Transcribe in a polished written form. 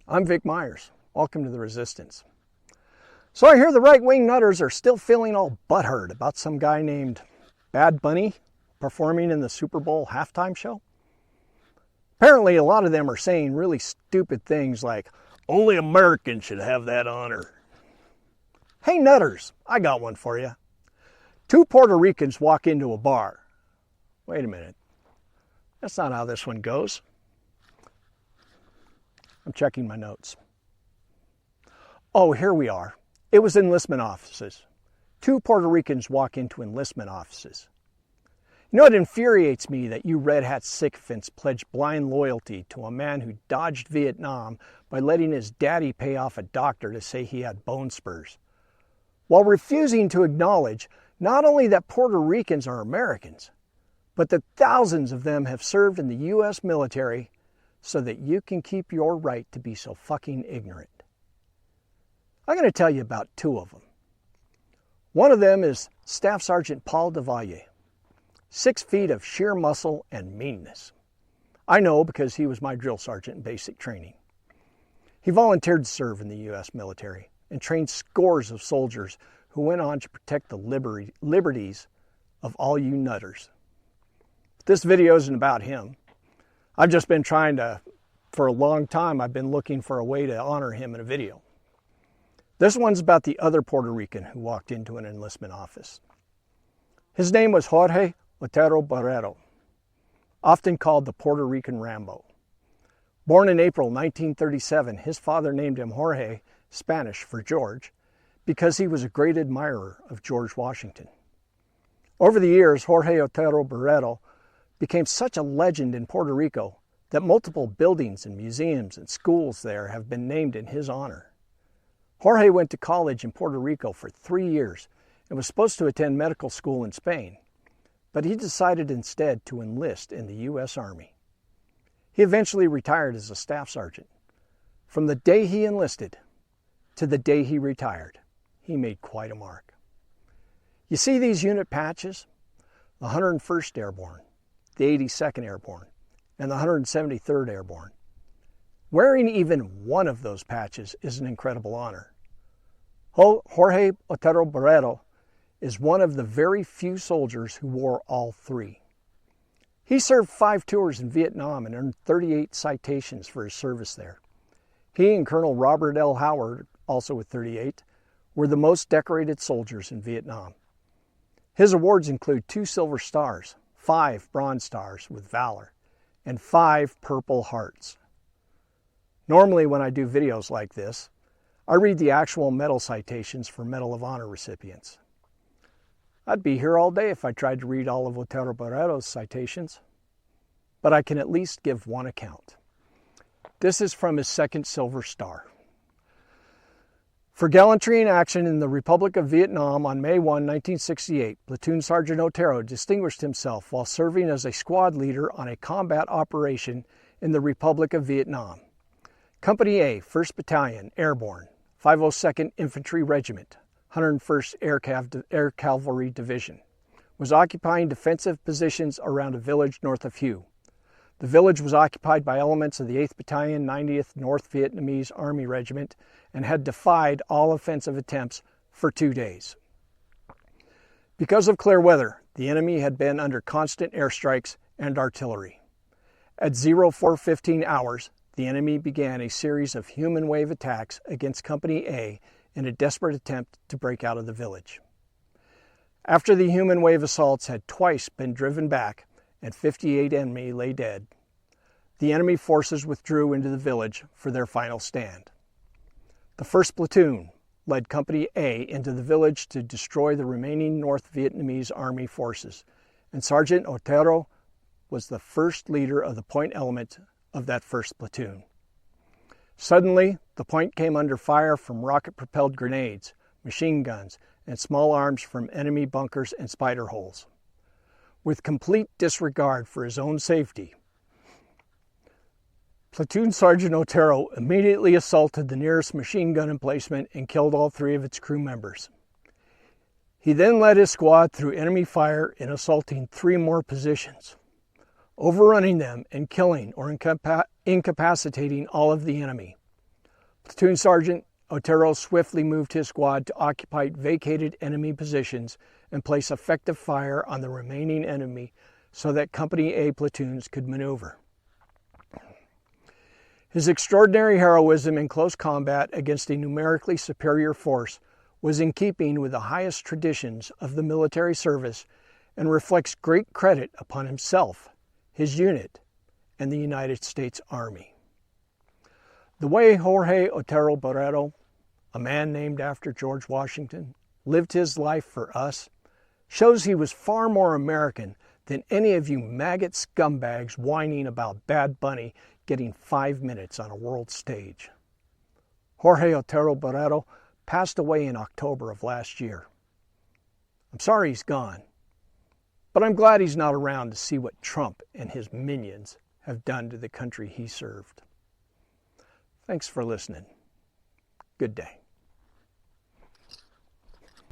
I'm Vic Myers. Welcome to the Resistance. So I hear the right-wing nutters are still feeling all butthurt about some guy named Bad Bunny performing in the Super Bowl halftime show. Apparently a lot of them are saying really stupid things like, only Americans should have that honor. Hey nutters, I got one for you. Two Puerto Ricans walk into a bar. Wait a minute. That's not how this one goes. I'm checking my notes. Oh, here we are. It was enlistment offices. Two Puerto Ricans walk into enlistment offices. You know, it infuriates me that you red hat sycophants pledge blind loyalty to a man who dodged Viet Nam by letting his daddy pay off a doctor to say he had bone spurs, while refusing to acknowledge not only that Puerto Ricans are Americans, but that thousands of them have served in the U.S. military so that you can keep your right to be so fucking ignorant. I'm going to tell you about two of them. One of them is Staff Sergeant Paul DeValle, 6 feet of sheer muscle and meanness. I know because he was my drill sergeant in basic training. He volunteered to serve in the U.S. military and trained scores of soldiers who went on to protect the liberties of all you nutters. This video isn't about him. I've just been for a long time, I've been looking for a way to honor him in a video. This one's about the other Puerto Rican who walked into an enlistment office. His name was Jorge Otero Barreto, often called the Puerto Rican Rambo. Born in April 1937, his father named him Jorge, Spanish for George, because he was a great admirer of George Washington. Over the years, Jorge Otero Barreto became such a legend in Puerto Rico that multiple buildings and museums and schools there have been named in his honor. Jorge went to college in Puerto Rico for 3 years and was supposed to attend medical school in Spain, but he decided instead to enlist in the U.S. Army. He eventually retired as a staff sergeant. From the day he enlisted to the day he retired, he made quite a mark. You see these unit patches? The 101st Airborne, the 82nd Airborne, and the 173rd Airborne. Wearing even one of those patches is an incredible honor. Jorge Otero Barreto is one of the very few soldiers who wore all three. He served 5 tours in Viet Nam and earned 38 citations for his service there. He and Colonel Robert L. Howard, also with 38, were the most decorated soldiers in Vietnam. His awards include 2 Silver Stars, 5 Bronze Stars with Valor, and 5 Purple Hearts. Normally when I do videos like this, I read the actual medal citations for Medal of Honor recipients. I'd be here all day if I tried to read all of Otero Barreto's citations, but I can at least give one account. This is from his 2nd Silver Star. For gallantry in action in the Republic of Vietnam on May 1, 1968, Platoon Sergeant Otero distinguished himself while serving as a squad leader on a combat operation in the Republic of Vietnam. Company A, 1st Battalion, Airborne, 502nd Infantry Regiment, 101st Air Cavalry Division, was occupying defensive positions around a village north of Hue. The village was occupied by elements of the 8th Battalion, 90th North Vietnamese Army Regiment and had defied all offensive attempts for 2 days. Because of clear weather, the enemy had been under constant airstrikes and artillery. At 0415 hours, the enemy began a series of human wave attacks against Company A in a desperate attempt to break out of the village. After the human wave assaults had twice been driven back and 58 enemy lay dead, the enemy forces withdrew into the village for their final stand. The 1st Platoon led Company A into the village to destroy the remaining North Vietnamese Army forces, and Sergeant Otero was the first leader of the point element of that 1st Platoon. Suddenly, the point came under fire from rocket-propelled grenades, machine guns, and small arms from enemy bunkers and spider holes. With complete disregard for his own safety, Platoon Sergeant Otero immediately assaulted the nearest machine gun emplacement and killed all 3 of its crew members. He then led his squad through enemy fire in assaulting 3 more positions, overrunning them and killing or incapacitating all of the enemy. Platoon Sergeant Otero swiftly moved his squad to occupy vacated enemy positions and place effective fire on the remaining enemy so that Company A platoons could maneuver. His extraordinary heroism in close combat against a numerically superior force was in keeping with the highest traditions of the military service and reflects great credit upon himself, his unit, and the United States Army. The way Jorge Otero Barreto, a man named after George Washington, lived his life for us shows he was far more American than any of you maggot scumbags whining about Bad Bunny getting 5 minutes on a world stage. Jorge Otero Barreto passed away in October of last year. I'm sorry he's gone, but I'm glad he's not around to see what Trump and his minions have done to the country he served. Thanks for listening. Good day.